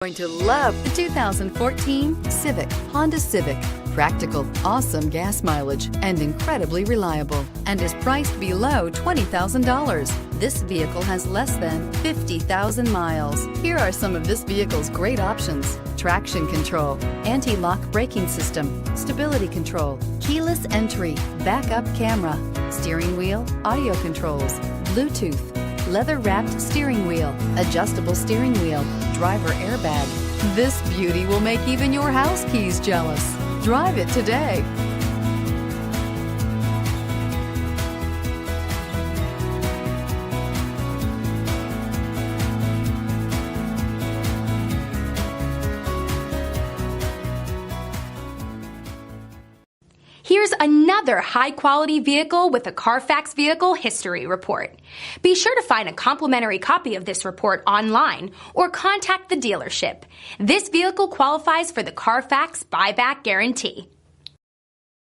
Going to love the 2014 Civic, Honda Civic. Practical, awesome gas mileage, and incredibly reliable, and is priced below $20,000. This vehicle has less than 50,000 miles. Here are some of this vehicle's great options: traction control, anti-lock braking system, stability control, keyless entry, backup camera, steering wheel audio controls, Bluetooth, leather-wrapped steering wheel, adjustable steering wheel, driver airbag. This beauty will make even your house keys jealous. Drive it today. Here's another high-quality vehicle with a Carfax Vehicle History Report. Be sure to find a complimentary copy of this report online or contact the dealership. This vehicle qualifies for the Carfax Buyback Guarantee.